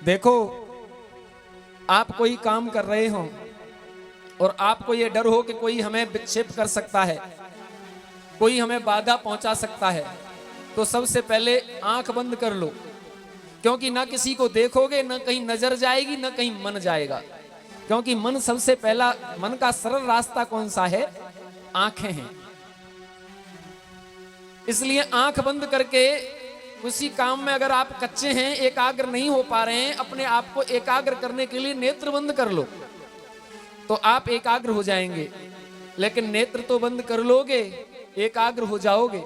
देखो, आप कोई काम कर रहे हो और आपको ये डर हो कि कोई हमें विक्षेप कर सकता है, कोई हमें बाधा पहुंचा सकता है, तो सबसे पहले आंख बंद कर लो, क्योंकि ना किसी को देखोगे, ना कहीं नजर जाएगी, ना कहीं मन जाएगा। क्योंकि मन सबसे पहला, मन का सरल रास्ता कौन सा है? आंखें हैं। इसलिए आंख बंद करके उसी काम में अगर आप कच्चे हैं, एकाग्र नहीं हो पा रहे हैं, अपने आप को एकाग्र करने के लिए नेत्र बंद कर लो, तो आप एकाग्र हो जाएंगे। लेकिन नेत्र तो बंद कर लोगे, एकाग्र हो जाओगे,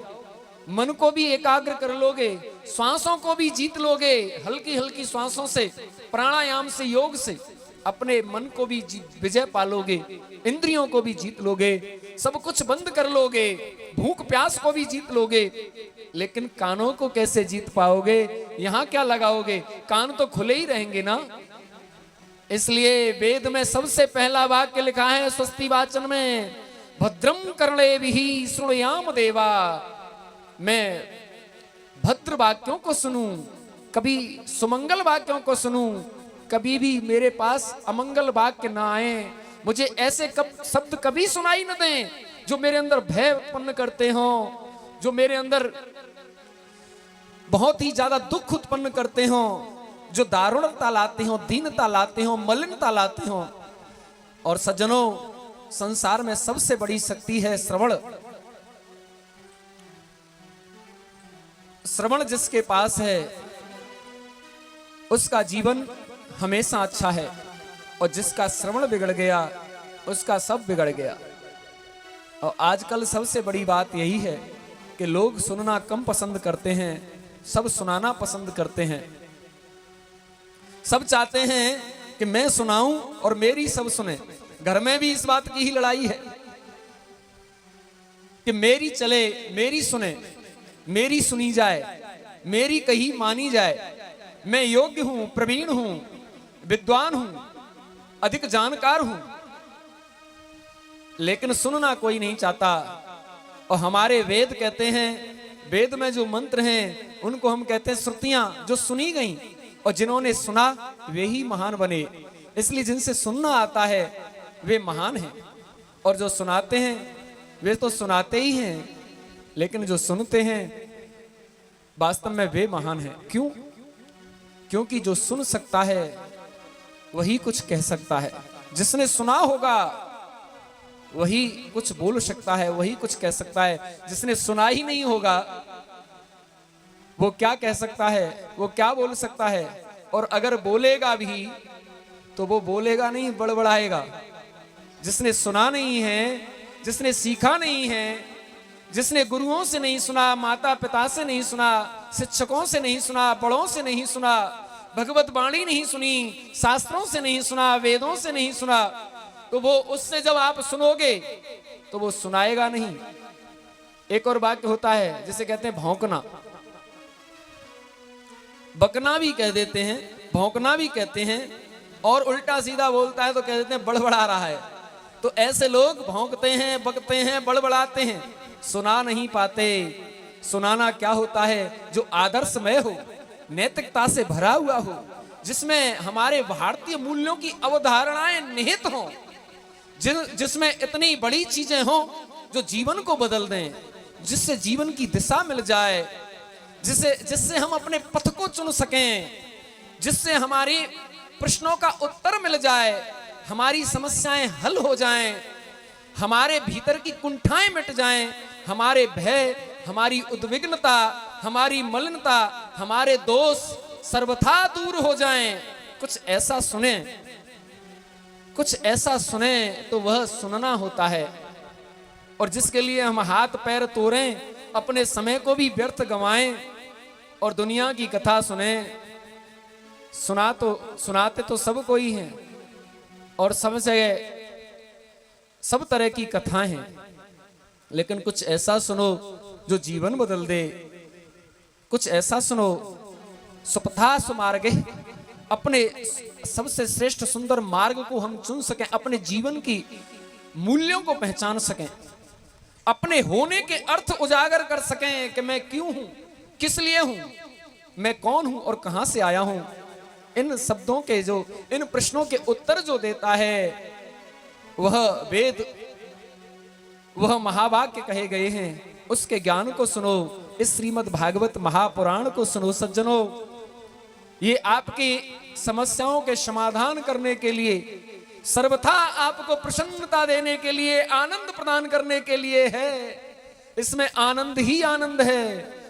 मन को भी एकाग्र कर लोगे, श्वासों को भी जीत लोगे, हल्की हल्की श्वासों से, प्राणायाम से, योग से अपने मन को भी विजय पालोगे, इंद्रियों को भी जीत लोगे, सब कुछ बंद कर लोगे, भूख प्यास को भी जीत लोगे। लेकिन कानों को कैसे जीत पाओगे? यहां क्या लगाओगे? कान तो खुले ही रहेंगे ना। इसलिए वेद में सबसे पहला वाक्य लिखा है स्वस्ति वाचन में, भद्रम कर्णेभिः शृणुयाम देवा। मैं भद्र वाक्यों को सुनूं, कभी सुमंगल वाक्यों को सुनूं, कभी भी मेरे पास अमंगल वाक्य ना आए, मुझे ऐसे शब्द कभी सुनाई न दें जो मेरे अंदर भय उत्पन्न करते हो, जो मेरे अंदर बहुत ही ज्यादा दुख उत्पन्न करते हो, जो दारुणता लाते हो, दीनता लाते हो, मलिनता लाते हो। और सज्जनों, संसार में सबसे बड़ी शक्ति है श्रवण। श्रवण जिसके पास है उसका जीवन हमेशा अच्छा है, और जिसका श्रवण बिगड़ गया उसका सब बिगड़ गया। और आजकल सबसे बड़ी बात यही है कि लोग सुनना कम पसंद करते हैं, सब सुनाना पसंद करते हैं। सब चाहते हैं कि मैं सुनाऊं और मेरी सब सुने। घर में भी इस बात की ही लड़ाई है कि मेरी चले, मेरी सुने, मेरी सुनी जाए, मेरी कही मानी जाए, मैं योग्य हूं, प्रवीण हूं, विद्वान हूं, अधिक जानकार हूं। लेकिन सुनना कोई नहीं चाहता। और हमारे वेद कहते हैं, वेद में जो मंत्र हैं उनको हम कहते हैं श्रुतियां, जो सुनी गई, और जिन्होंने सुना वे ही महान बने। इसलिए जिनसे सुनना आता है वे महान हैं, और जो सुनाते हैं वे तो सुनाते ही हैं, लेकिन जो सुनते हैं वास्तव में वे महान हैं। क्यों? क्योंकि जो सुन सकता है वही कुछ कह सकता है। जिसने सुना होगा वही कुछ बोल सकता है, वही कुछ कह सकता है। जिसने सुना ही नहीं होगा वो क्या कह सकता है, वो क्या बोल सकता है? और अगर बोलेगा भी तो वो बोलेगा नहीं, बड़बड़ाएगा। जिसने सुना नहीं है, जिसने सीखा नहीं है, जिसने गुरुओं से नहीं सुना, माता पिता से नहीं सुना, शिक्षकों से नहीं सुना, बड़ों से नहीं सुना, भगवत वाणी नहीं सुनी, शास्त्रों से नहीं सुना, वेदों से नहीं सुना, तो वो उससे जब आप सुनोगे तो वो सुनाएगा नहीं। एक और वाक्य होता है जिसे कहते हैं भौंकना। बकना भी कह देते हैं, भौंकना भी कहते हैं, और उल्टा सीधा बोलता है तो कह देते हैं बड़बड़ा रहा है। तो ऐसे लोग भौंकते हैं, बकते हैं, बड़बड़ाते हैं, सुना नहीं पाते। सुनाना क्या होता है? जो आदर्शमय हो, नैतिकता से भरा हुआ हो, जिसमें हमारे भारतीय मूल्यों की अवधारणाएं निहित हों, जिसमें इतनी बड़ी चीजें हों जो जीवन को बदल दें, जिससे जीवन की दिशा मिल जाए, जिससे हम अपने पथ को चुन सकें, जिससे हमारी प्रश्नों का उत्तर मिल जाए, हमारी समस्याएं हल हो जाएं, हमारे भीतर की कुंठाएं मिट जाएं, हमारे भय, हमारी उद्विग्नता, हमारी मलिनता, हमारे दोष सर्वथा दूर हो जाएं। कुछ ऐसा सुने, कुछ ऐसा सुने तो वह सुनना होता है। और जिसके लिए हम हाथ पैर तोड़ें, अपने समय को भी व्यर्थ गंवाएं और दुनिया की कथा सुने। सुनाते तो सब कोई हैं, और सब तरह की कथाएं हैं, लेकिन कुछ ऐसा सुनो जो जीवन बदल दे। कुछ ऐसा सुनो, सुपथा सुमार्गे, अपने सबसे श्रेष्ठ सुंदर मार्ग को हम चुन सकें, अपने जीवन की मूल्यों को पहचान सकें, अपने होने के अर्थ उजागर कर सकें कि मैं क्यों हूं, किस लिए हूं, मैं कौन हूं और कहां से आया हूं। इन शब्दों के जो, इन प्रश्नों के उत्तर जो देता है वह वेद, वह महावाक्य कहे गए हैं, उसके ज्ञान को सुनो। इस श्रीमद् भागवत महापुराण को सुनो सज्जनों। ये आपकी समस्याओं के समाधान करने के लिए, सर्वथा आपको प्रसन्नता देने के लिए, आनंद प्रदान करने के लिए है। इसमें आनंद ही आनंद है।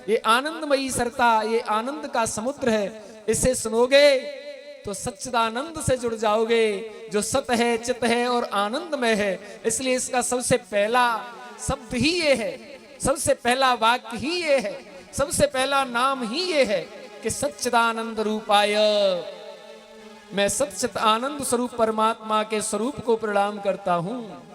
ये आनंदमयी सरता, ये आनंद का समुद्र है। इसे सुनोगे तो सच्चिदानंद से जुड़ जाओगे, जो सत है, चित है और आनंदमय है। इसलिए इसका सबसे पहला शब्द ही ये है, सबसे पहला वाक्य ही ये है, सबसे पहला नाम ही ये है कि सच्चिदानंद रूपाय। मैं सच्चित आनंद स्वरूप परमात्मा के स्वरूप को प्रणाम करता हूं।